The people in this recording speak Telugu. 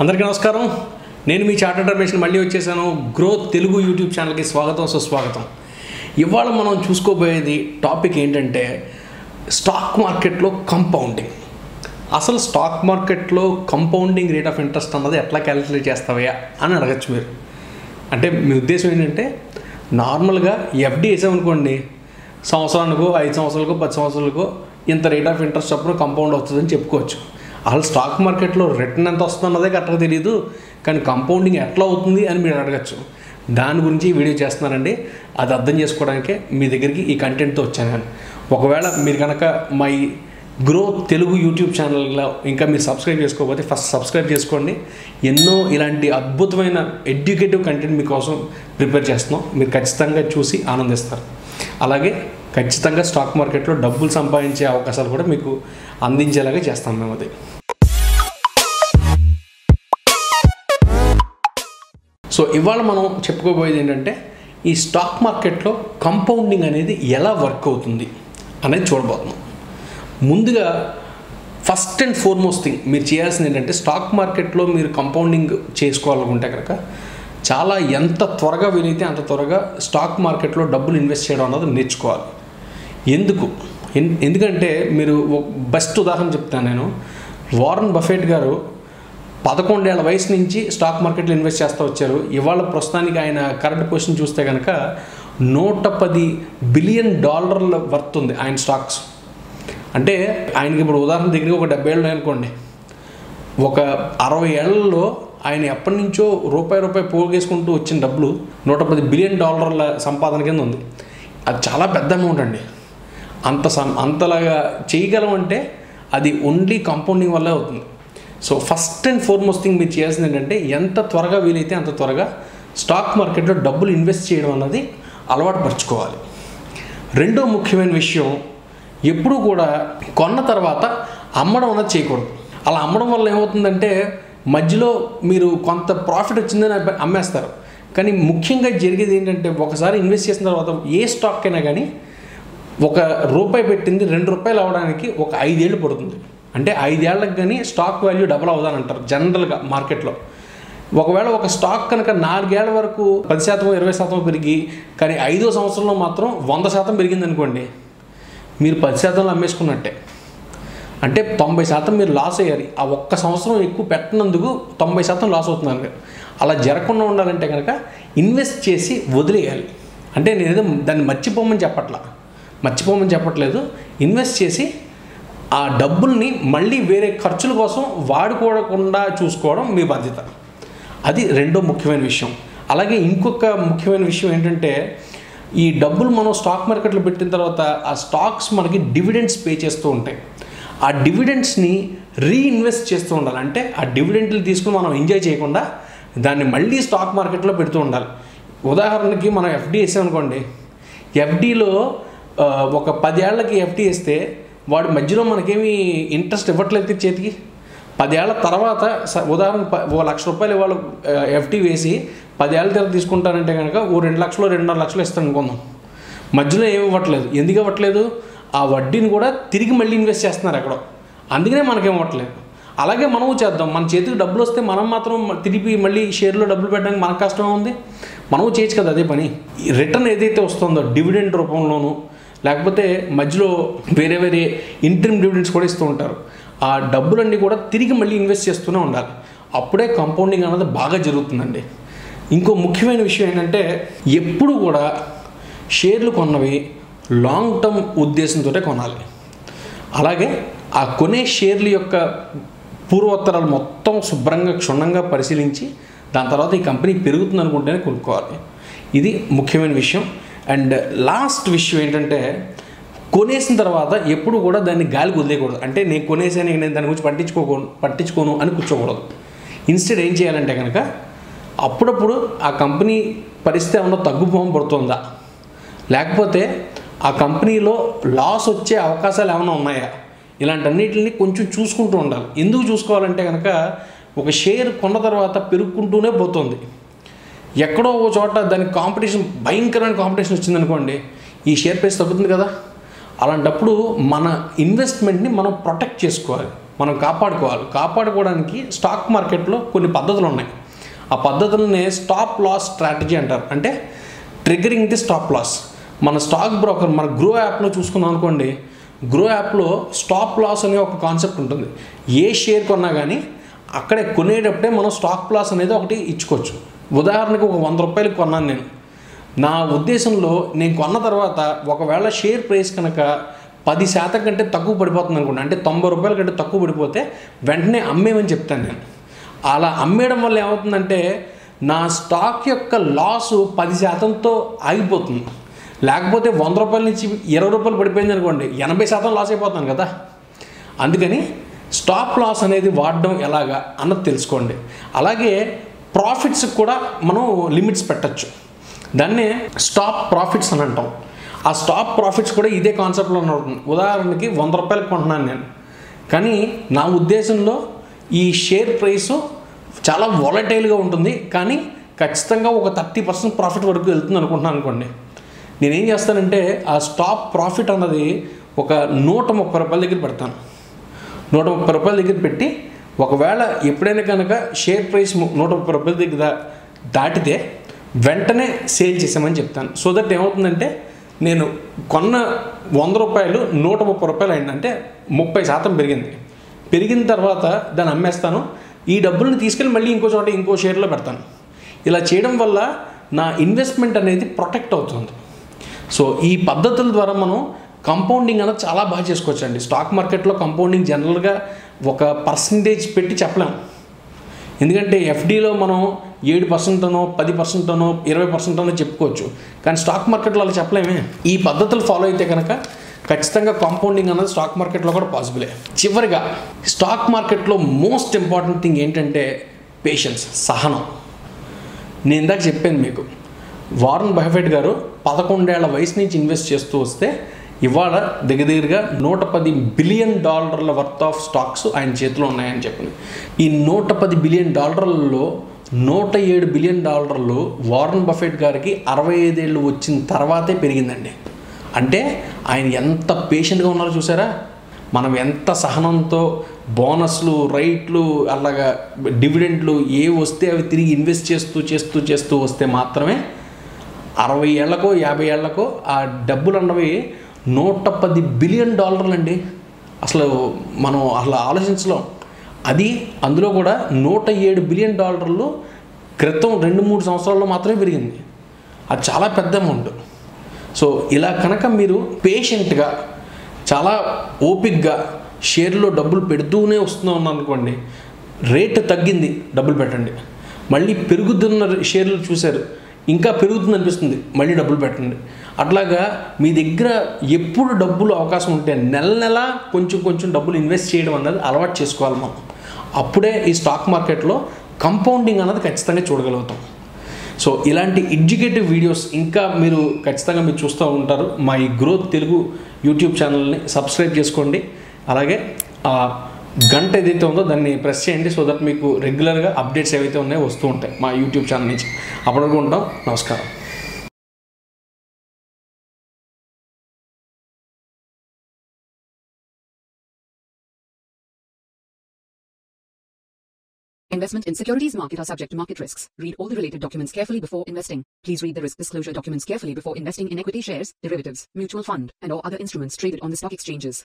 అందరికీ నమస్కారం. నేను మీ చార్టర్డ్ రమేష్ని మళ్ళీ వచ్చేసాను. గ్రో తెలుగు యూట్యూబ్ ఛానల్కి స్వాగతం, సుస్వాగతం. ఇవాళ మనం చూసుకోబోయేది టాపిక్ ఏంటంటే స్టాక్ మార్కెట్లో కంపౌండింగ్. అసలు స్టాక్ మార్కెట్లో కంపౌండింగ్ రేట్ ఆఫ్ ఇంట్రెస్ట్ అన్నది ఎట్లా క్యాలిక్యులేట్ చేస్తావయ్యా అని అడగచ్చు మీరు. అంటే మీ ఉద్దేశం ఏంటంటే నార్మల్గా ఎఫ్డి వేసామనుకోండి, సంవత్సరానికో 5 సంవత్సరాలకో 10 సంవత్సరాలకో ఇంత రేట్ ఆఫ్ ఇంట్రెస్ట్ అప్పుడు కంపౌండ్ అవుతుందని చెప్పుకోవచ్చు. అసలు స్టాక్ మార్కెట్లో రిటర్న్ ఎంత వస్తుందన్నదే కరెక్ట్గా తెలియదు, కానీ కంపౌండింగ్ ఎట్లా అవుతుంది అని మీరు అడగచ్చు. దాని గురించి వీడియో చేస్తున్నానండి. అది అర్థం చేసుకోవడానికే మీ దగ్గరికి ఈ కంటెంట్తో వచ్చాను నేను. ఒకవేళ మీరు కనుక మా ఈ గ్రో తెలుగు యూట్యూబ్ ఛానల్లో ఇంకా మీరు సబ్స్క్రైబ్ చేసుకోకపోతే ఫస్ట్ సబ్స్క్రైబ్ చేసుకోండి. ఎన్నో ఇలాంటి అద్భుతమైన ఎడ్యుకేటివ్ కంటెంట్ మీకోసం ప్రిపేర్ చేస్తున్నాం. మీరు ఖచ్చితంగా చూసి ఆనందిస్తారు. అలాగే ఖచ్చితంగా స్టాక్ మార్కెట్లో డబ్బులు సంపాదించే అవకాశాలు కూడా మీకు అందించేలాగా చేస్తాం మేము. అది సో ఇవాళ మనం చెప్పుకోబోయేది ఏంటంటే ఈ స్టాక్ మార్కెట్లో కంపౌండింగ్ అనేది ఎలా వర్క్ అవుతుంది అనేది చూడబోతున్నాం. ముందుగా ఫస్ట్ అండ్ ఫార్మోస్ట్ థింగ్ మీరు చేయాల్సింది ఏంటంటే స్టాక్ మార్కెట్లో మీరు కంపౌండింగ్ చేసుకోవాలనుకుంటే కనుక చాలా ఎంత త్వరగా వీలైతే అంత త్వరగా స్టాక్ మార్కెట్లో డబ్బులు ఇన్వెస్ట్ చేయడం అన్నది నేర్చుకోవాలి. ఎందుకంటే మీరు బెస్ట్ ఉదాహరణ చెప్తాను నేను. వారన్ బఫెట్ గారు 11 ఏళ్ల వయసు నుంచి స్టాక్ మార్కెట్లో ఇన్వెస్ట్ చేస్తూ వచ్చారు. ఇవాళ ప్రస్తుతానికి ఆయన కరెంట్ పొజిషన్ చూస్తే కనుక $110 బిలియన్ వర్త్ ఉంది ఆయన స్టాక్స్. అంటే ఆయనకి ఇప్పుడు ఉదాహరణ దగ్గరికి ఒక 70 ఏళ్ళు అనుకోండి, ఒక 60 ఏళ్లలో ఆయన ఎప్పటి నుంచో రూపాయి పోగేసుకుంటూ వచ్చిన డబ్బులు $110 బిలియన్ సంపాదన కింద ఉంది. అది చాలా పెద్ద అమౌంట్ అండి. అంతలాగా చేయగలం అంటే అది ఓన్లీ కంపౌండింగ్ వల్లే అవుతుంది. So first and foremost thing మీరు చేయాల్సింది ఏంటంటే ఎంత త్వరగా వీలైతే అంత త్వరగా స్టాక్ మార్కెట్లో డబ్బులు ఇన్వెస్ట్ చేయడం అన్నది అలవాటు పరుచుకోవాలి. రెండో ముఖ్యమైన విషయం, ఎప్పుడూ కూడా కొన్న తర్వాత అమ్మడం అన్నది చేయకూడదు. అలా అమ్మడం వల్ల ఏమవుతుందంటే మధ్యలో మీరు కొంత ప్రాఫిట్ వచ్చిందని అమ్మేస్తారు. కానీ ముఖ్యంగా జరిగేది ఏంటంటే ఒకసారి ఇన్వెస్ట్ చేసిన తర్వాత ఏ స్టాక్ అయినా కానీ ₹1 పెట్టింది ₹2 అవ్వడానికి ఒక 5 ఏళ్ళు పడుతుంది. అంటే 5 ఏళ్ళకి కానీ స్టాక్ వాల్యూ డబుల్ అవుదని అంటారు జనరల్గా మార్కెట్లో. ఒకవేళ ఒక స్టాక్ కనుక 4 ఏళ్ల వరకు 10%, 20% పెరిగి కానీ 5వ సంవత్సరంలో మాత్రం 100% పెరిగింది అనుకోండి, మీరు 10%లో అమ్మేసుకున్నట్టే. అంటే 90% మీరు లాస్ అయ్యారు. ఆ ఒక్క సంవత్సరం ఎక్కువ పెట్టినందుకు 90% లాస్ అవుతున్నారు. అలా జరగకుండా ఉండాలంటే కనుక ఇన్వెస్ట్ చేసి వదిలేయాలి. అంటే నేనేదో దాన్ని మర్చిపోమని చెప్పట్లేదు. ఇన్వెస్ట్ చేసి ఆ డబ్బుల్ని మళ్ళీ వేరే ఖర్చుల కోసం వాడుకోకుండా చూసుకోవడం మీ బాధ్యత. అది రెండో ముఖ్యమైన విషయం. అలాగే ఇంకొక ముఖ్యమైన విషయం ఏంటంటే ఈ డబ్బులు మనం స్టాక్ మార్కెట్లో పెట్టిన తర్వాత ఆ స్టాక్స్ మనకి డివిడెండ్స్ పే చేస్తూ ఉంటాయి. ఆ డివిడెండ్స్ని రీఇన్వెస్ట్ చేస్తూ ఉండాలి. అంటే ఆ డివిడెండ్లు తీసుకుని మనం ఎంజాయ్ చేయకుండా దాన్ని మళ్ళీ స్టాక్ మార్కెట్లో పెడుతూ ఉండాలి. ఉదాహరణకి మనం ఎఫ్డి వేసామనుకోండి, ఎఫ్డీలో ఒక 10 ఏళ్ళకి ఎఫ్డి వేస్తే వాడు మధ్యలో మనకేమి ఇంట్రెస్ట్ ఇవ్వట్లేదు చేతికి. 10 ఏళ్ల తర్వాత ఉదాహరణ ₹1,00,000 వాళ్ళు ఎఫ్డి వేసి 10 ఏళ్ళ తర్వాత తీసుకుంటారంటే కనుక ఓ 2 లక్షలు 2.5 లక్షలు ఇస్తాను అనుకుందాం. మధ్యలో ఏమి ఇవ్వట్లేదు. ఎందుకు ఇవ్వట్లేదు? ఆ వడ్డీని కూడా తిరిగి మళ్ళీ ఇన్వెస్ట్ చేస్తున్నారు ఎక్కడో, అందుకనే మనకేం ఇవ్వట్లేదు. అలాగే మనము చేద్దాం. మన చేతికి డబ్బులు వస్తే మనం మాత్రం తిరిగి మళ్ళీ షేర్లో డబ్బులు పెట్టడానికి మనకు కష్టమే ఉంది. మనము చేయొచ్చు కదా అదే పని. రిటర్న్ ఏదైతే వస్తుందో డివిడెండ్ రూపంలోనూ లేకపోతే మధ్యలో వేరే ఇంటర్మ్ డివిడెండ్స్ కూడా ఇస్తూ ఉంటారు. ఆ డబ్బులన్నీ కూడా తిరిగి మళ్ళీ ఇన్వెస్ట్ చేస్తూనే ఉండాలి. అప్పుడే కంపౌండింగ్ అనేది బాగా జరుగుతుందండి. ఇంకో ముఖ్యమైన విషయం ఏంటంటే ఎప్పుడు కూడా షేర్లు కొన్నవి లాంగ్ టర్మ్ ఉద్దేశంతో కొనాలి. అలాగే ఆ కొనే షేర్ల యొక్క పూర్వోత్తరాలు మొత్తం శుభ్రంగా క్షుణ్ణంగా పరిశీలించి దాని తర్వాత ఈ కంపెనీ పెరుగుతుంది అనుకుంటేనే కొనుక్కోవాలి. ఇది ముఖ్యమైన విషయం. అండ్ లాస్ట్ విషయం ఏంటంటే కొనేసిన తర్వాత ఎప్పుడు కూడా దాన్ని గాలికి వదిలేయకూడదు. అంటే నేను కొనేసాను, నేను దాని గురించి పట్టించుకోను అని కూర్చోకూడదు. ఇన్స్టెడ్ ఏం చేయాలంటే కనుక అప్పుడప్పుడు ఆ కంపెనీ పరిస్థితి ఏమన్నా తగ్గుపోవం పడుతుందా, లేకపోతే ఆ కంపెనీలో లాస్ వచ్చే అవకాశాలు ఏమైనా ఉన్నాయా, ఇలాంటన్నిటిని కొంచెం చూసుకుంటూ ఉండాలి. ఎందుకు చూసుకోవాలంటే కనుక ఒక షేర్ కొన్న తర్వాత పెరుగుకుంటూనే పోతుంది. ఎక్కడో ఓ చోట దానికి భయంకరమైన కాంపిటీషన్ వచ్చిందనుకోండి, ఈ షేర్ ప్రైస్ తగ్గుతుంది కదా. అలాంటప్పుడు మన ఇన్వెస్ట్మెంట్ని మనం ప్రొటెక్ట్ చేసుకోవాలి. మనం కాపాడుకోవడానికి స్టాక్ మార్కెట్లో కొన్ని పద్ధతులు ఉన్నాయి. ఆ పద్ధతులనే స్టాప్ లాస్ స్ట్రాటజీ అంటారు. అంటే ట్రిగరింగ్ ది స్టాప్ లాస్. మన స్టాక్ బ్రోకర్ మన గ్రో యాప్లో చూసుకున్నాం అనుకోండి, గ్రో యాప్లో స్టాప్ లాస్ అనే ఒక కాన్సెప్ట్ ఉంటుంది. ఏ షేర్ కొన్నా కానీ అక్కడే కొనేటప్పుడే మనం స్టాప్ లాస్ అనేది ఒకటి ఇచ్చుకోవచ్చు. ఉదాహరణకు ఒక 100 రూపాయలకి కొన్నాను నేను. నా ఉద్దేశంలో నేను కొన్న తర్వాత ఒకవేళ షేర్ ప్రైస్ కనుక 10% కంటే తక్కువ పడిపోతుంది అనుకోండి, అంటే 90 రూపాయల కంటే తక్కువ పడిపోతే వెంటనే అమ్మేమని చెప్తాను నేను. అలా అమ్మేయడం వల్ల ఏమవుతుందంటే నా స్టాక్ యొక్క లాసు 10%తో ఆగిపోతుంది. లేకపోతే 100 రూపాయల నుంచి 20 రూపాయలు పడిపోయింది అనుకోండి, 80% లాస్ అయిపోతాను కదా. అందుకని స్టాప్ లాస్ అనేది వాడడం ఎలాగా అన్నది తెలుసుకోండి. అలాగే ప్రాఫిట్స్ కూడా మనం లిమిట్స్ పెట్టచ్చు. దాన్నే స్టాప్ ప్రాఫిట్స్ అని అంటాం. ఆ స్టాప్ ప్రాఫిట్స్ కూడా ఇదే కాన్సెప్ట్లో ఉంటుంది. ఉదాహరణకి 100 రూపాయలకు కొంటున్నాను నేను, కానీ నా ఉద్దేశంలో ఈ షేర్ ప్రైసు చాలా వాలటైల్గా ఉంటుంది, కానీ ఖచ్చితంగా ఒక 30% ప్రాఫిట్ వరకు వెళ్తుంది అనుకుంటున్నాను అనుకోండి. నేనేం చేస్తానంటే ఆ స్టాప్ ప్రాఫిట్ అన్నది ఒక 130 రూపాయల దగ్గర పెడతాను. 130 రూపాయల దగ్గర పెట్టి ఒకవేళ ఎప్పుడైనా కనుక షేర్ ప్రైస్ 130 రూపాయల దగ్గర దాటితే వెంటనే సేల్ చేసామని చెప్తాను. సో దట్ ఏమవుతుందంటే నేను కొన్న 100 రూపాయలు 130 రూపాయలు అయిందంటే 30% పెరిగింది. పెరిగిన తర్వాత దాన్ని అమ్మేస్తాను. ఈ డబ్బులను తీసుకెళ్ళి మళ్ళీ ఇంకో షేర్లో పెడతాను. ఇలా చేయడం వల్ల నా ఇన్వెస్ట్మెంట్ అనేది ప్రొటెక్ట్ అవుతుంది. సో ఈ పద్ధతుల ద్వారా మనం కంపౌండింగ్ అనేది చాలా బాగా చేసుకోవచ్చు అండి. స్టాక్ మార్కెట్లో కంపౌండింగ్ జనరల్గా ఒక పర్సంటేజ్ పెట్టి చెప్పలేము. ఎందుకంటే ఎఫ్డీలో మనం 7% అనో 10% అనో 20% అనో చెప్పుకోవచ్చు, కానీ స్టాక్ మార్కెట్లో అలా చెప్పలేమే. ఈ పద్ధతులు ఫాలో అయితే కనుక ఖచ్చితంగా కాంపౌండింగ్ అనేది స్టాక్ మార్కెట్లో కూడా పాసిబులే. చివరిగా స్టాక్ మార్కెట్లో మోస్ట్ ఇంపార్టెంట్ థింగ్ ఏంటంటే పేషెన్స్, సహనం. నేను ఇందాక చెప్పాను మీకు, వారన్ బఫెట్ గారు 11 ఏళ్ల వయసు నుంచి ఇన్వెస్ట్ చేస్తూ వస్తే ఇవాళ దగ్గరగా $110 బిలియన్ వర్త్ ఆఫ్ స్టాక్స్ ఆయన చేతిలో ఉన్నాయని చెప్పింది. ఈ $110 బిలియన్ $107 బిలియన్ వారన్ బఫెట్ గారికి 65 ఏళ్ళు వచ్చిన తర్వాతే పెరిగిందండి. అంటే ఆయన ఎంత పేషెంట్గా ఉన్నారో చూసారా. మనం ఎంత సహనంతో బోనస్లు, రైట్లు, అలాగా డివిడెంట్లు ఏ వస్తే అవి తిరిగి ఇన్వెస్ట్ చేస్తూ వస్తే మాత్రమే 60 ఏళ్లకో 50 ఏళ్లకో ఆ డబ్బులు అన్నవి $110 బిలియన్ అండి. అసలు మనం అసలు ఆలోచించలేం. అది అందులో కూడా $107 బిలియన్ క్రితం 2-3 సంవత్సరాల్లో మాత్రమే పెరిగింది. అది చాలా పెద్ద అమౌంట్. సో ఇలా కనుక మీరు పేషెంట్గా చాలా ఓపిక్గా షేర్లో డబ్బులు పెడుతూనే వస్తున్నాం అనుకోండి, రేటు తగ్గింది డబ్బులు పెట్టండి. మళ్ళీ పెరుగుతున్న షేర్లు చూశారు, ఇంకా పెరుగుతుంది అనిపిస్తుంది, మళ్ళీ డబ్బులు పెట్టండి. అట్లాగా మీ దగ్గర ఎప్పుడు డబ్బులు అవకాశం ఉంటే నెల కొంచెం డబ్బులు ఇన్వెస్ట్ చేయడం అన్నది అలవాటు చేసుకోవాలి మనం. అప్పుడే ఈ స్టాక్ మార్కెట్లో కంపౌండింగ్ అన్నది ఖచ్చితంగా చూడగలుగుతాం. సో ఇలాంటి ఎడ్యుకేటివ్ వీడియోస్ ఇంకా మీరు ఖచ్చితంగా మీరు చూస్తూ ఉంటారు. మా ఈ గ్రోత్ తెలుగు యూట్యూబ్ ఛానల్ని సబ్స్క్రైబ్ చేసుకోండి. అలాగే గంట ఏదైతే ఉందో దాన్ని ప్రెస్ చేయండి. సో దట్ మీకు రెగ్యులర్గా అప్డేట్స్ ఏవైతే ఉన్నాయో వస్తూ ఉంటాయి మా యూట్యూబ్ ఛానల్ నుంచి. అప్పటివరకు ఉంటాం. నమస్కారం. Investment in securities market are subject to market risks. Read all the related documents carefully before investing. Please read the risk disclosure documents carefully before investing in equity shares, derivatives, mutual fund, and or other instruments traded on the stock exchanges.